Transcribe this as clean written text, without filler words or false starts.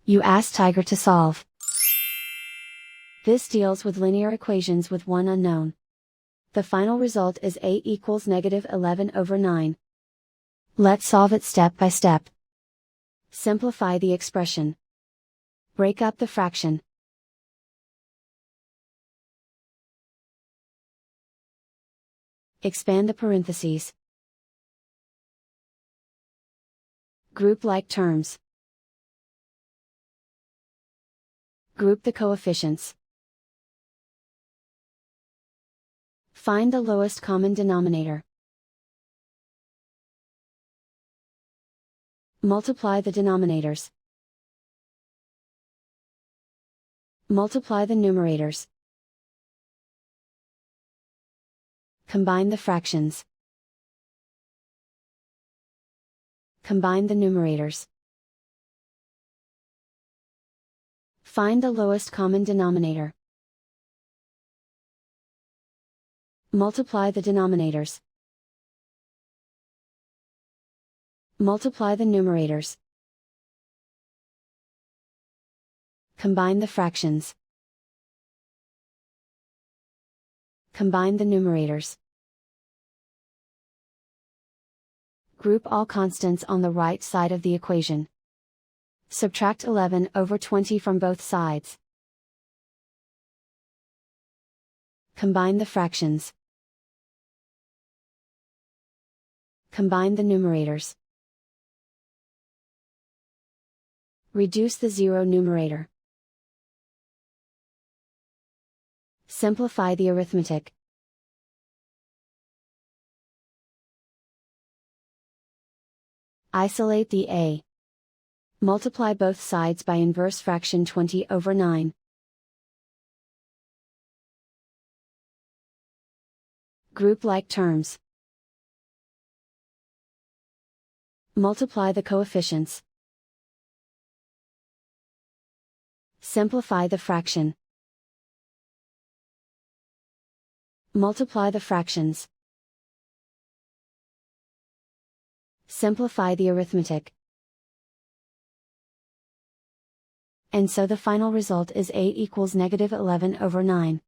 You ask Tiger to solve. This deals with linear equations with one unknown. The final result is a equals -11/9. Let's solve it step by step. Simplify the expression. Break up the fraction. Expand the parentheses. Group like terms. Group the coefficients. Find the lowest common denominator. Multiply the denominators. Multiply the numerators. Combine the fractions. Combine the numerators. Find the lowest common denominator. Multiply the denominators. Multiply the numerators. Combine the fractions. Combine the numerators. Group all constants on the right side of the equation. Subtract 11/20 from both sides. Combine the fractions. Combine the numerators. Reduce the zero numerator. Simplify the arithmetic. Isolate the a. Multiply both sides by inverse fraction 20/9. Group like terms. Multiply the coefficients. Simplify the fraction. Multiply the fractions. Simplify the arithmetic. And so the final result is a equals -11/9.